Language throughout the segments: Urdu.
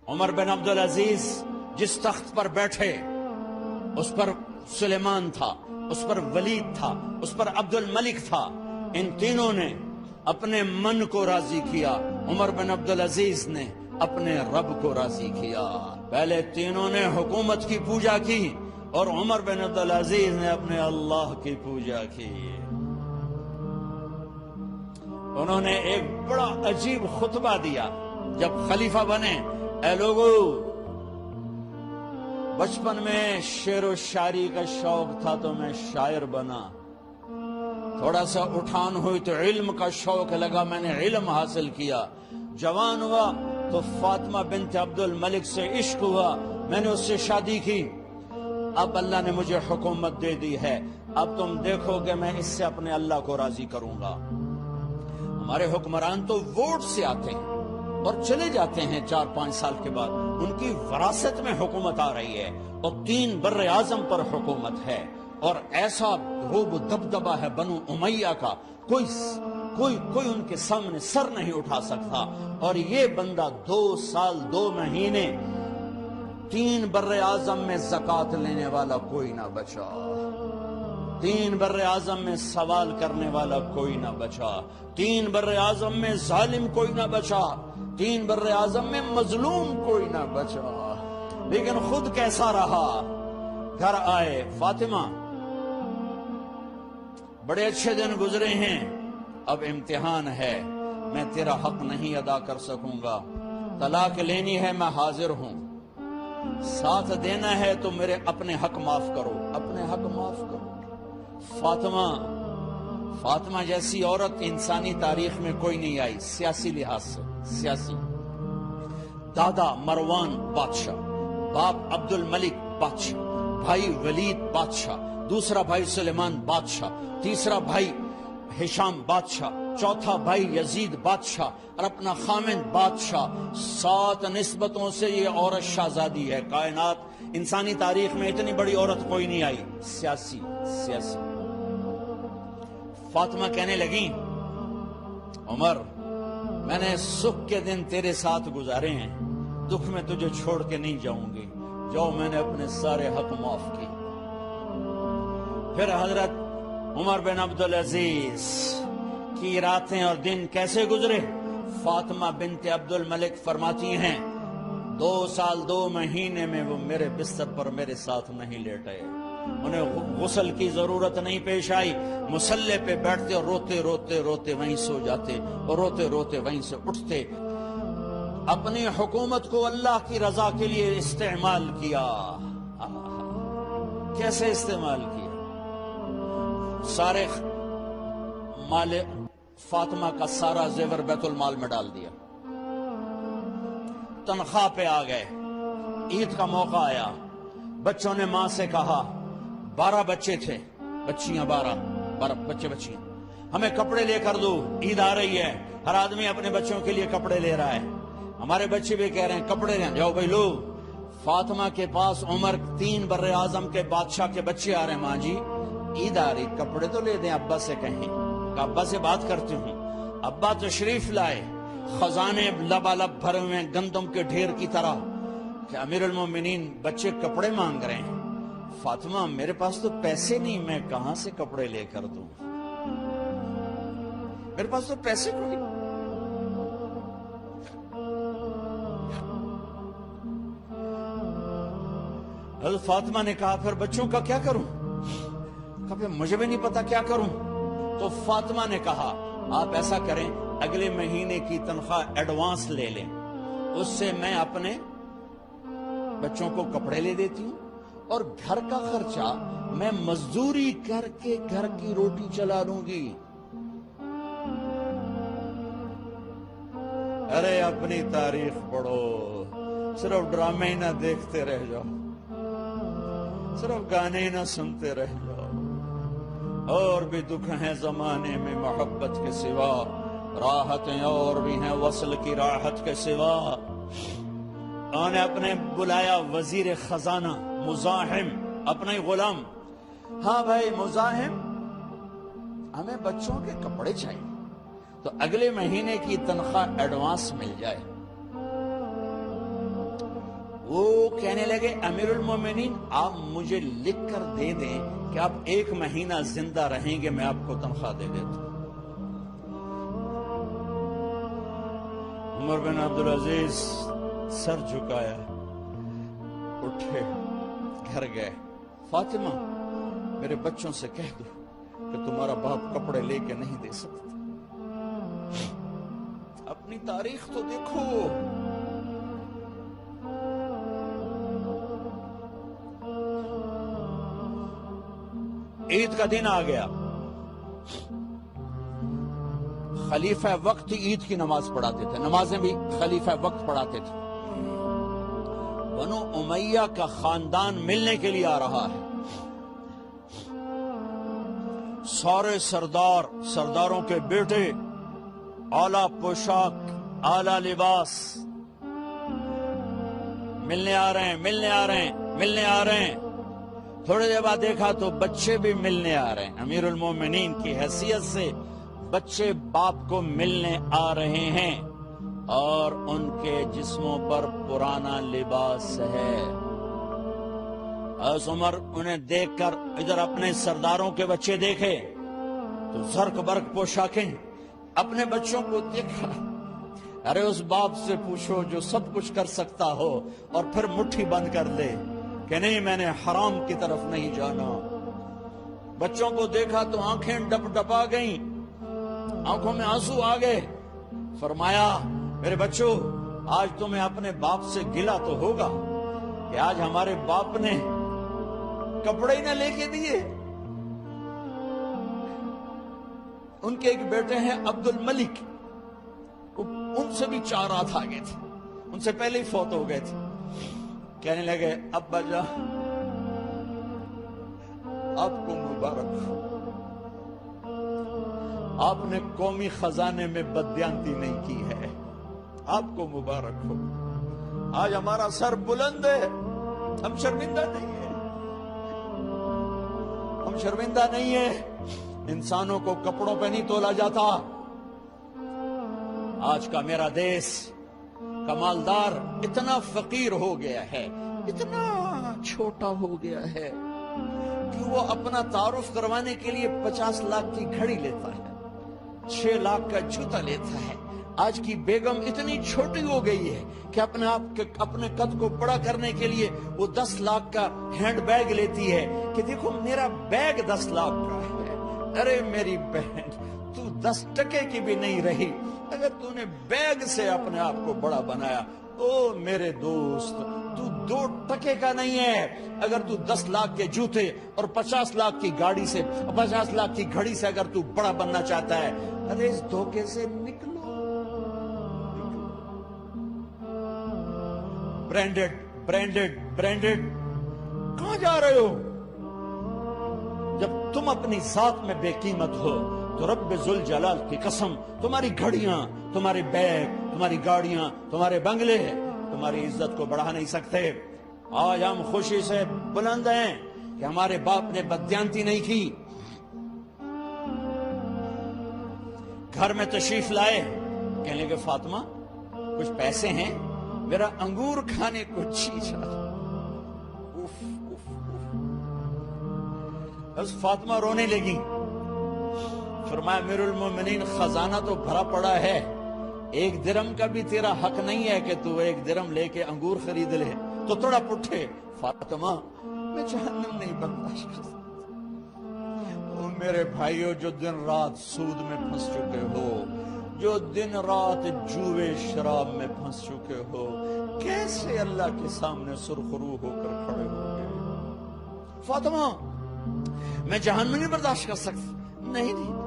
عمر بن عبدالعزیز جس تخت پر بیٹھے اس پر سلیمان تھا، اس پر ولید تھا، اس پر عبد الملک تھا. ان تینوں نے اپنے من کو راضی کیا، عمر بن عبدالعزیز نے اپنے رب کو راضی کیا. پہلے تینوں نے حکومت کی پوجا کی اور عمر بن عبدالعزیز نے اپنے اللہ کی پوجا کی. انہوں نے ایک بڑا عجیب خطبہ دیا جب خلیفہ بنے. اے لوگو، بچپن میں شعر و شاعری کا شوق تھا تو میں شاعر بنا، تھوڑا سا اٹھان ہوئی تو علم کا شوق لگا، میں نے علم حاصل کیا. جوان ہوا تو فاطمہ بنت عبد الملک سے عشق ہوا، میں نے اس سے شادی کی. اب اللہ نے مجھے حکومت دے دی ہے، اب تم دیکھو کہ میں اس سے اپنے اللہ کو راضی کروں گا. ہمارے حکمران تو ووٹ سے آتے ہیں اور چلے جاتے ہیں 4-5 سال کے بعد، ان کی وراثت میں حکومت آ رہی ہے اور 3 بر اعظم پر حکومت ہے اور ایسا روب دبدبا ہے بنو امیہ کا، کوئی ان کے سامنے سر نہیں اٹھا سکتا. اور یہ بندہ 2 سال 2 مہینے 3 بر اعظم میں زکوٰۃ لینے والا کوئی نہ بچا، 3 بر اعظم میں سوال کرنے والا کوئی نہ بچا، 3 بر اعظم میں ظالم کوئی نہ بچا، 3 بر اعظم میں مظلوم کوئی نہ بچا. لیکن خود کیسا رہا؟ گھر آئے، فاطمہ بڑے اچھے دن گزرے ہیں، اب امتحان ہے، میں تیرا حق نہیں ادا کر سکوں گا. طلاق لینی ہے، میں حاضر ہوں. ساتھ دینا ہے تو میرے اپنے حق معاف کرو، اپنے حق معاف کرو. فاطمہ جیسی عورت انسانی تاریخ میں کوئی نہیں آئی سیاسی لحاظ سے. سیاسی دادا مروان بادشاہ، باپ عبد الملک بادشاہ، بھائی ولید بادشاہ، دوسرا بھائی سلیمان بادشاہ، تیسرا بھائی ہشام بادشاہ، چوتھا بھائی یزید بادشاہ اور اپنا خامند بادشاہ. 7 نسبتوں سے یہ عورت شہزادی ہے. کائنات انسانی تاریخ میں اتنی بڑی عورت کوئی نہیں آئی. سیاسی. فاطمہ کہنے لگیں، عمر میں نے سکھ کے دن تیرے ساتھ گزارے ہیں، دکھ میں تجھے چھوڑ کے نہیں جاؤں گی. جو میں نے اپنے سارے حق معاف کیے. پھر حضرت عمر بن عبدالعزیز کی راتیں اور دن کیسے گزرے؟ فاطمہ بنت عبد الملک فرماتی ہیں 2 سال 2 مہینے میں وہ میرے بستر پر میرے ساتھ نہیں لیٹے، انہیں غسل کی ضرورت نہیں پیش آئی. مصلے پہ بیٹھتے اور روتے وہیں سو جاتے اور روتے وہیں سے اٹھتے. اپنی حکومت کو اللہ کی رضا کے لیے استعمال کیا. کیسے استعمال کیا؟ سارے مال فاطمہ کا سارا زیور بیت المال میں ڈال دیا. تنخواہ پہ آ گئے. عید کا موقع آیا، بچوں نے ماں سے کہا، 12 بچے تھے، بچیاں 12 بچے بچیاں، ہمیں کپڑے لے کر دو، عید آ رہی ہے، ہر آدمی اپنے بچوں کے لیے کپڑے لے رہا ہے. ہمارے بچے بھی کہہ رہے ہیں کپڑے لیں، جاؤ بھائی لو. فاطمہ کے پاس عمر 3 بر اعظم کے بادشاہ کے بچے آ رہے ہیں، ماں جی عید آ رہی، کپڑے تو لے دیں ابا سے کہیں. کہ ابا سے بات کرتی ہوں. ابا تشریف لائے، خزانے لبالب بھرے ہوئے گندم کے ڈھیر کی طرح کہ امیر المومنین بچے کپڑے مانگ رہے ہیں. فاطمہ میرے پاس تو پیسے نہیں، میں کہاں سے کپڑے لے کر دوں، میرے پاس تو پیسے کوئی. حضرت فاطمہ نے کہا پھر بچوں کا کیا کروں؟ کہا پھر مجھے بھی نہیں پتا کیا کروں. تو فاطمہ نے کہا آپ ایسا کریں، اگلے مہینے کی تنخواہ ایڈوانس لے لیں، اس سے میں اپنے بچوں کو کپڑے لے دیتی ہوں اور گھر کا خرچہ میں مزدوری کر کے گھر کی روٹی چلا لوں گی. ارے اپنی تاریخ پڑھو، صرف ڈرامے ہی نہ دیکھتے رہ جاؤ، صرف گانے ہی نہ سنتے رہ جاؤ. اور بھی دکھ ہیں زمانے میں محبت کے سوا، راحتیں اور بھی ہیں وصل کی راحت کے سوا. انہوں نے اپنے بلایا وزیر خزانہ مزاحم، اپنا ہی غلام. ہاں بھائی مزاحم، ہمیں بچوں کے کپڑے چاہیے تو اگلے مہینے کی تنخواہ ایڈوانس مل جائے. وہ کہنے لگے امیر المومنین آپ مجھے لکھ کر دے دیں کہ آپ 1 مہینہ زندہ رہیں گے، میں آپ کو تنخواہ دے دیتا ہوں۔ عمر بن عبدالعزیز سر جھکایا، اٹھے، گھر گئے۔ فاطمہ میرے بچوں سے کہہ دو کہ تمہارا باپ کپڑے لے کے نہیں دے سکتا۔ اپنی تاریخ تو دیکھو، عید کا دن آ گیا، خلیفہ وقت عید کی نماز پڑھاتے تھے، نمازیں بھی خلیفہ وقت پڑھاتے تھے۔ بنو امیہ کا خاندان ملنے کے لیے آ رہا ہے، سارے سرداروں کے بیٹے، اعلیٰ پوشاک، اعلیٰ لباس، ملنے آ رہے ہیں۔ تھوڑی دیر بعد دیکھا تو بچے بھی ملنے آ رہے ہیں۔ امیر المومنین کی حیثیت سے بچے باپ کو ملنے آ رہے ہیں اور ان کے جسموں پر پرانا لباس ہے۔ حضرت عمر انہیں دیکھ کر ادھر اپنے سرداروں کے بچے دیکھے تو زرق برق پوشاکیں، اپنے بچوں کو دیکھا۔ ارے اس باپ سے پوچھو جو سب کچھ کر سکتا ہو اور پھر مٹھی بند کر دے کہ نہیں میں نے حرام کی طرف نہیں جانا۔ بچوں کو دیکھا تو آنکھیں ڈپ ڈپا گئیں، آنکھوں میں آنسو آ گئے۔ فرمایا میرے بچوں، آج تمہیں اپنے باپ سے گلہ تو ہوگا کہ آج ہمارے باپ نے کپڑے ہی نہ لے کے دیے۔ ان کے ایک بیٹے ہیں عبد الملک، ان سے بھی 4 ہاتھ آگے تھے، ان سے پہلے ہی فوت ہو گئے تھے۔ کہنے لگے ابا جان آپ کو مبارک ہو، آپ نے قومی خزانے میں بددیانتی نہیں کی ہے، آپ کو مبارک ہو۔ آج ہمارا سر بلند ہے، ہم شرمندہ نہیں ہے، انسانوں کو کپڑوں پہ نہیں تولا جاتا۔ آج کا میرا دیس کا مالدار اتنا فقیر ہو گیا ہے، اتنا چھوٹا ہو گیا ہے کہ وہ اپنا تعارف کروانے کے لیے 50 لاکھ کی گھڑی لیتا ہے، 6 لاکھ کا جوتا لیتا ہے۔ آج کی بیگم اتنی چھوٹی ہو گئی ہے کہ اپنے قد کو بڑا کرنے کے لیے وہ 10 لاکھ کا ہینڈ بیگ لیتی ہے کہ دیکھو میرا بیگ 10 لاکھ کا ہے۔ ارے میری بہن، تو 10 ٹکے کی بھی نہیں رہی اگر تو نے بیگ سے اپنے آپ کو بڑا بنایا۔ او میرے دوست، تو 2 ٹکے کا نہیں ہے اگر تو 10 لاکھ کے جوتے اور 50 لاکھ کی گاڑی سے، 50 لاکھ کی گھڑی سے اگر تو بڑا بننا چاہتا ہے۔ ارے اس دھوکے سے نکلو۔ برینڈڈ کہاں جا رہے ہو؟ جب تم اپنی ذات میں بے قیمت ہو تو رب ذوالجلال کی قسم، تمہاری گھڑیاں، تمہارے بیگ، تمہاری گاڑیاں، تمہارے بنگلے تمہاری عزت کو بڑھا نہیں سکتے۔ آج ہم خوشی سے بلند ہیں کہ ہمارے باپ نے بددیانتی نہیں کی۔ گھر میں تشریف لائے، کہنے لگے فاطمہ کچھ پیسے ہیں، میرا انگور کھانے کو جی چاہتا۔ بس فاطمہ رونے لگی۔ فرمایا امیر المومنین خزانہ تو بھرا پڑا ہے، 1 درم کا بھی تیرا حق نہیں ہے کہ تو 1 درم لے کے انگور خرید لے۔ تو تھوڑا پٹھے، فاطمہ میں جہنم نہیں برداشت کر سکتا۔ او میرے بھائیو، جو دن رات سود میں پھنس چکے ہو، جو دن رات جوے شراب میں پھنس چکے ہو، کیسے اللہ کے سامنے سرخرو ہو کر کھڑے ہو گئے؟ فاطمہ میں جہنم نہیں برداشت کر سکتا۔ نہیں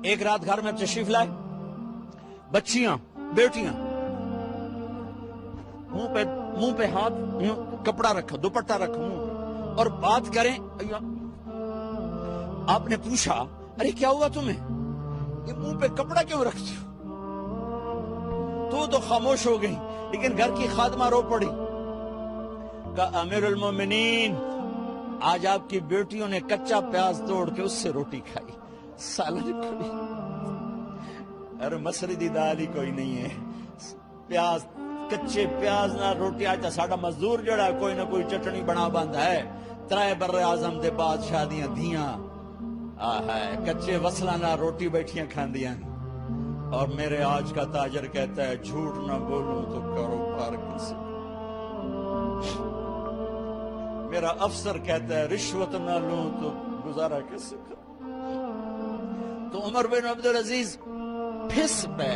ایک رات گھر میں تشریف لائے، بچیاں، بیٹیاں، منہ پہ ہاتھ، کپڑا رکھا، دوپٹہ رکھا منہ پہ، اور بات کریں۔ آپ نے پوچھا ارے کیا ہوا تمہیں، یہ منہ پہ کپڑا کیوں رکھتے ہو؟ تو خاموش ہو گئی، لیکن گھر کی خادمہ رو پڑی۔ کہا امیر المومنین آج آپ کی بیٹیوں نے کچا پیاز توڑ کے اس سے روٹی کھائی، سالن کوئی، ارے مسری دی دال ہی کوئی نہیں ہے، پیاز، کچے پیاز نہ روٹی۔ آج ساڈا مزدور جڑا کوئی نہ کوئی چٹنی بنا بند ہے، ترائے بر اعظم دے بادشاہ دیاں دھیاں کچے وصلاں نہ روٹی بیٹھیاں کھاندیاں۔ اور میرے آج کا تاجر کہتا ہے جھوٹ نہ بولوں تو کاروبار کیسے، میرا افسر کہتا ہے رشوت نہ لوں تو گزارا کیسے کروں۔ تو عمر بن عبدالعزیز پھس پہ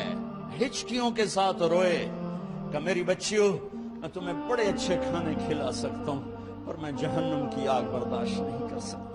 ہچکیوں کے ساتھ روئے کہ میری بچیوں میں تمہیں بڑے اچھے کھانے کھلا سکتا ہوں اور میں جہنم کی آگ برداشت نہیں کر سکتا۔